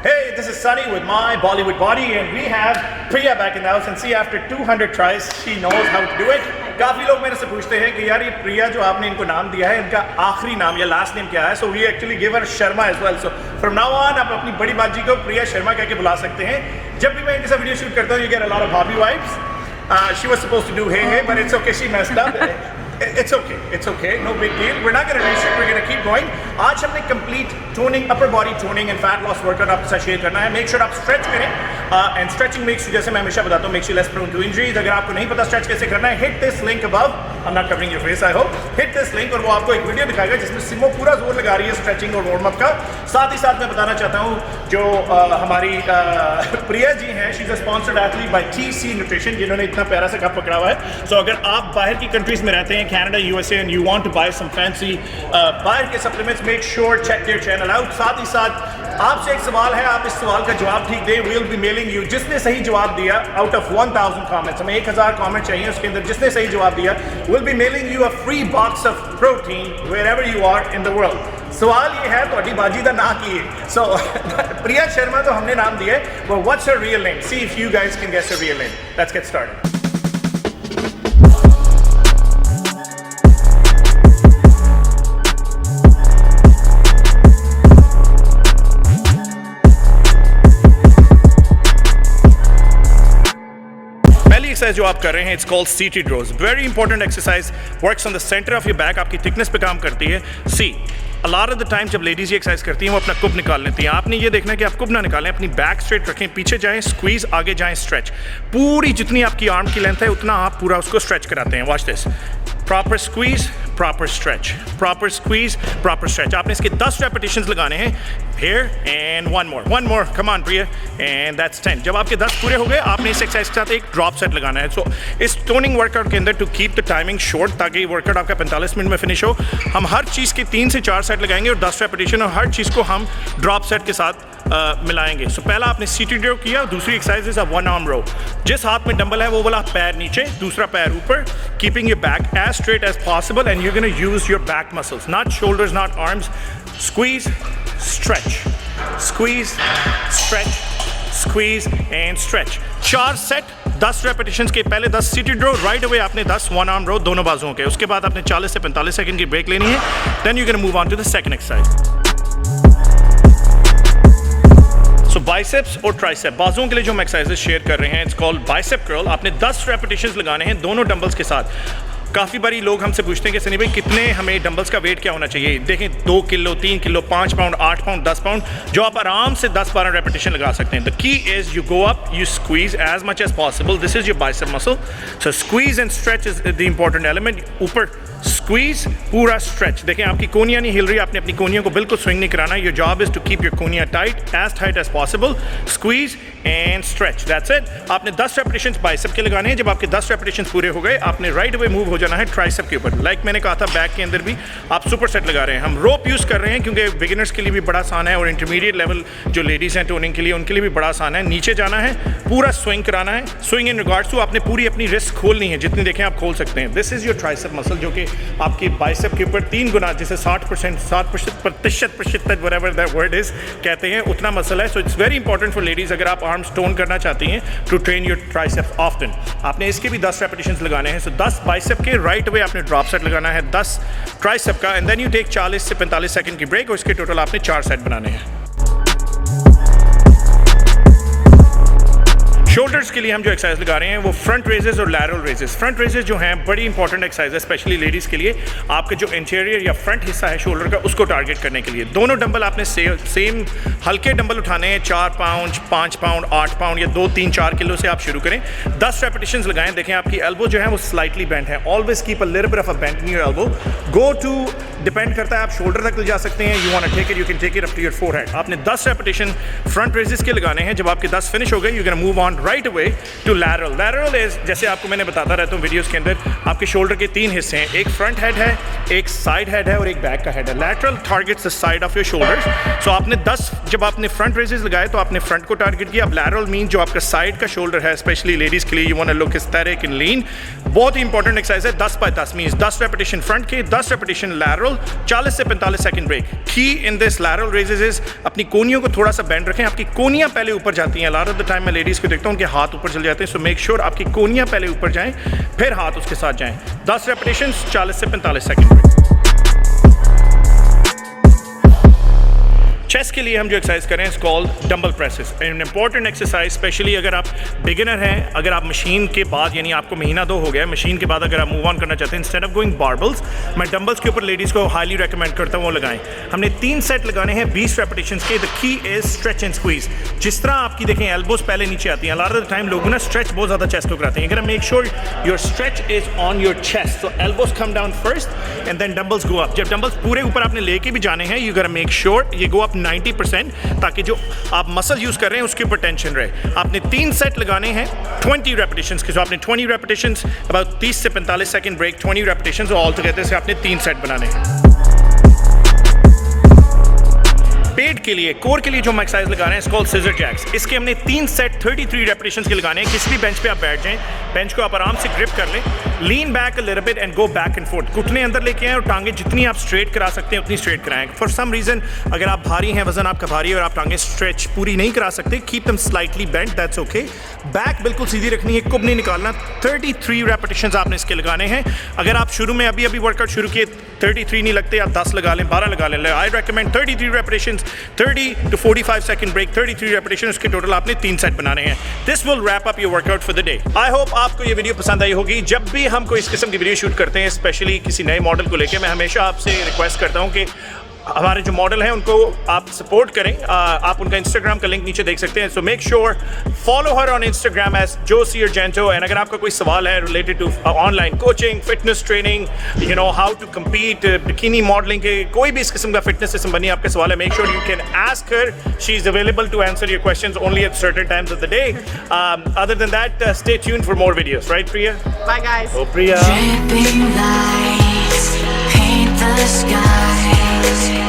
Hey, this is Sunny with my Bollywood Body and we have Priya back in the house and see after 200 tries she knows how to do it. काफ़ी लोग मेरे से पूछते हैं कि यार ये प्रिया जो आपने इनको नाम दिया है इनका आखिरी नाम या लास्ट नेम क्या है. So we actually give her Sharma as well. So from now on आप अपनी बड़ी बाजी को प्रिया शर्मा कह के बुला सकते हैं. जब भी मैं इनके साथ वीडियो शूट करता हूँ you get a lot of भाभी vibes. She was supposed to do hey but it's okay, she messed up. It's okay, no big deal. We're not going to rush it, we're going to keep going. आज हमने complete toning, upper body toning and fat loss workout आपके साथ share करना है. Make sure आप stretch करें and stretching makes you, जैसे मैं हमेशा बताता हूँ, makes you less prone to injuries. अगर आपको नहीं पता stretch कैसे करना है, hit this link above. I'm not covering your face, I hope. Hit this link और वो आपको एक वीडियो दिखाएगा जिसमें सिमो पूरा जोर लगा रही है स्ट्रेचिंग और वार्म अप का. साथ ही साथ मैं बताना चाहता हूँ जो हमारी प्रिया जी हैं, she is a sponsored athlete by TC nutrition जिन्होंने इतना प्यारा सा कप पकड़ा हुआ है. सो अगर आप बाहर की कंट्रीज में रहते हैं, Canada, USA, and you want to buy some fancy बाहर के supplements, make sure check their channel out. साथ ही साथ आपसे एक सवाल है, आप इस सवाल का जवाब ठीक दें. We'll be mailing you, जिसने सही जवाब दिया out of 1000 comments, हमें 1000 कमेंट चाहिए, उसके अंदर जिसने सही जवाब दिया we'll be mailing you a free box of protein wherever you are in the world. सवाल ये है तो बाजी दा ना की है. So प्रिया शर्मा तो हमने नाम दिया है, but what's her real name? See if you guys can guess her real name. Let's get started. Exercise जो आप कर रहे हैं it's called seated rows. Very important exercise, works on the centre of your back, आपकी thickness पे काम करती है. See a lot of the time जब लेडीज ये एक्सरसाइज करती हैं वो अपना कुब निकाल लेती हैं. आपने ये देखना है कि आप कुब ना निकालें, अपनी बैक स्ट्रेट रखें, पीछे जाएं, स्क्वीज, आगे जाएं, स्ट्रेच. पूरी जितनी आपकी आर्म की लेंथ है उतना आप पूरा उसको स्ट्रेच कराते हैं. Watch this, proper squeeze, proper stretch, proper squeeze, proper stretch. आपने इसके 10 रेपिटेशंस लगाने हैं. Here and one more, come on Priya, and that's 10. जब आपके 10 पूरे हो गए आपने इस एक्सरसाइज के साथ एक ड्रॉप सेट लगाना है. सो इस टोनिंग वर्कआउट के अंदर to keep the timing short, ताकि वर्कआउट आपका 45 मिनट में फिनिश हो, हम हर चीज़ के 3 से 4 सेट लगाएंगे और 10 रेपिटेशन, और हर चीज़ को हम ड्रॉप सेट के साथ मिलाएंगे. सो पहला आपने सीटेड रो किया, दूसरी एक्सरसाइज इज अ 1 आर्म रो. जिस हाथ में डंबल है वो वाला पैर नीचे, दूसरा पैर ऊपर, keeping your back as straight as possible and you gonna use your back muscles, not shoulders, not arms. Squeeze, stretch, squeeze, stretch, squeeze and stretch. 4 set, 10 repetitions के. पहले 10 सीटेड रो, राइट अवे आपने 10 1 आर्म रो दोनों बाजुओं के. उसके बाद आपने 40 से 45 second की ब्रेक लेनी है. Then you can move on to the second exercise. So biceps और ट्राइसेप, बाजुओं के लिए जो हम एक्सरसाइजेस शेयर कर रहे हैं इट्स कॉल्ड बाइसेप कर्ल. आपने 10 रेपिटेशंस लगाने हैं दोनों डंबल्स के साथ. काफ़ी बारी लोग हमसे पूछते हैं कि सनी भाई कितने हमें डंबल्स का वेट क्या होना चाहिए. देखें 2 kilo, 3 kilo, 5 pound, 8 pound, 10 pound, जो आप आराम से 10-12 रेपिटेशन लगा सकते हैं. The key is you go up, you squeeze as much as possible. This is your bicep muscle. So squeeze and stretch is the important element. ऊपर squeeze, पूरा stretch. देखें आपकी कोनिया नहीं हिल रही, आपने अपनी कोनियों को बिल्कुल स्विंग नहीं कराना. Your job is to keep your कोनिया tight as possible. Squeeze and stretch, that's it. आपने 10 रेपिटेशन बाइसेप के लगाने हैं. जब आपके 10 रेपिटेशन पूरे हो गए आपने राइट अवे मूव हो जाना है ट्राइसेप के ऊपर. लाइक मैंने कहा था बैक के अंदर भी आप सुपर सेट लगा रहे हैं. हम रोप यूज़ कर रहे हैं क्योंकि बिगिनर्स के लिए भी बड़ा आसान है और इंटरमीडिएट लेवल जो लेडीज़ हैं टोनिंग के लिए उनके लिए भी बड़ा आसान है. नीचे जाना है, पूरा स्विंग कराना है. स्विंग इन रिगार्ड्स टू आपने पूरी अपनी रिस्ट खोलनी है, जितनी देखें आप खोल सकते हैं. This is your tricep muscle जो कि आपकी बाइसेप के ऊपर 3 गुना, जैसे 60% व्हाटएवर दैट वर्ड इज कहते हैं, उतना मसल है. So it's very important for ladies अगर आप आर्म्स टोन करना चाहती हैं to train your tricep often. आपने इसके भी 10 रेपिटेशंस लगाने हैं. सो 10 बाइसेप के, राइट अवे आपने ड्रॉप सेट लगाना है 10 ट्राइसेप का, एंड देन यू टेक 40 से 45 सेकंड की ब्रेक और इसके टोटल आपने 4 सेट बनाने हैं. शोल्डर्स के लिए हम जो एक्सरसाइज लगा रहे हैं वो फ्रंट रेजेस और लैटरल रेजेस. फ्रंट रेजेस जो हैं बड़ी इंपॉर्टेंट एक्सरसाइज है स्पेशली लेडीज़ के लिए. आपके जो इंटीरियर या फ्रंट हिस्सा है शोल्डर का उसको टारगेट करने के लिए दोनों डंबल आपने सेम हल्के डंबल उठाने हैं. 4 पाउंड, 5 पाउंड, 8 पाउंड या 2, 3, 4 किलो से आप शुरू करें. 10 रेपिटेशंस लगाएं. देखें आपकी एल्बो जो है वो स्लाइटली बेंड है. Always keep a little bit of a bend in your elbow. Go to depend करता है, आप शोल्डर तक ले जा सकते हैं. You want to take it, you can take it up to your forehead. आपने 10 रेपिटेशन फ्रंट रेजेस के लगाने हैं. जब आपके 10 फिनिश हो गए you can move on right away to lateral. Lateral is, जैसे आपको मैंने बताता रहता हूँ वीडियोस के अंदर, आपके शोल्डर के 3 हिस्से हैं. एक फ्रंट हेड है, एक साइड हेड है और एक बैक का हेड है. Lateral targets the side of your shoulders. So आपने 10 जब आपने फ्रंट रेजेस लगाए तो आपने फ्रंट को टारगेट किया. अब लैटरल मीन जो आपका साइड का शोल्डर है स्पेशली लेडीज़ के लिए, you want to look aesthetic and lean. बहुत ही इंपॉर्टेंट एक्सरसाइज है. 10 बाय 10 मीन्स 10 रेपिटेशन फ्रंट के, 10 रेपिटेशन लैटरल lateral, 40 से 45 second break. Key in this lateral raises is अपनी कोनियों को थोड़ा सा बेंड रखें. आपकी कोनियां पहले ऊपर जाती हैं. A lot of the time मैं लेडीज़ को देखता हूँ उनके हाथ ऊपर चले जाते हैं. So make sure आपकी कोनियां पहले ऊपर जाएं, फिर हाथ उसके साथ जाएं. 10 रेपिटेशंस, 40 से 45 सेकंड ब्रेक. चेस्ट के लिए हम जो एक्सरसाइज करें it's called dumbbell presses. An important exercise, specially अगर आप बिगिनर हैं, अगर आप मशीन के बाद यानी आपको महीना 2 हो गया है, मशीन के बाद अगर आप मूव ऑन करना चाहते हैं, इंस्टेड ऑफ गोइंग बारबल्स, मैं डंबल्स के ऊपर लेडीज़ को हाईली रेकमेंड करता हूँ वो लगाएं. हमने 3 सेट लगाने हैं 20 रेपिटेशंस के. The key is stretch and squeeze. जिस तरह आपकी देखें एल्बोज पहले नीचे आती हैं, अ लॉट ऑफ द टाइम लोग ना स्ट्रेच बहुत ज़्यादा चेस्ट को कराते हैं. अगर make sure your stretch is on your chest, so elbows come down first and then dumbbells go up. जब डंबल्स पूरे ऊपर आपने लेके भी जाने हैं, यू गोटा मेक श्योर ये गो अप 90%, ताकि जो आप मसल यूज कर रहे हैं उसके ऊपर टेंशन रहे. आपने 3 सेट लगाने हैं 20 रेपिटेशंस के. सो आपने 20 रेपिटेशंस, अबाउट 30 से 45 second break, 20 repetitions, all together से आपने 3 सेट बनाने हैं. पेट के लिए, कोर के लिए जो हम एक्सरसाइज लगा रहे हैं इट्स कॉल्ड सिजर जैक्स. इसके हमने 3 सेट 33 रेपिटेशंस के लगाने हैं. किसी भी बेंच पे आप बैठ जाएं, बेंच को आप आराम से ग्रिप कर लें, lean back a little bit and go back and forth. घुटने अंदर लेके आएं और टांगे जितनी आप स्ट्रेट करा सकते हैं उतनी स्ट्रेट कराएं. फॉर सम रीजन अगर आप भारी हैं, वजन आपका भारी है और आप टांगे स्ट्रेच पूरी नहीं करा सकते, keep them slightly bent, that's okay. Back बिल्कुल सीधी रखनी है, कुब नहीं निकालना. 33 रेपिटेशंस आपने इसके लगाने हैं. अगर आप शुरू में अभी वर्कआउट शुरू किए, 33 नहीं लगते, आप 10 लगा लें, 12 लगा लें. आई रेकमेंड 33 repetitions, 30 to 45 second break, 33 repetition. उसके टोटल आपने 3 सेट बनाने हैं. This will wrap up your workout for the day. I hope आपको ये वीडियो पसंद आई होगी. जब भी हम कोई इस किस्म की वीडियो शूट करते हैं, स्पेशली किसी नए मॉडल को लेकर, मैं हमेशा आपसे रिक्वेस्ट करता हूँ कि हमारे जो मॉडल हैं उनको आप सपोर्ट करें. आप उनका इंस्टाग्राम का लिंक नीचे देख सकते हैं. So make sure follow her on Instagram as Josie Argento. And अगर आपका कोई सवाल है related to online coaching, fitness training, you know how to compete, bikini modelling के कोई भी इस किस्म का फिटनेस से संबंधी आपका सवाल है, make sure you can ask her. She is available to answer your questions only at certain times of the day. Other than that, stay tuned for more videos. Right Priya? Bye guys. Oh Priya. Dripping lights paint the skies.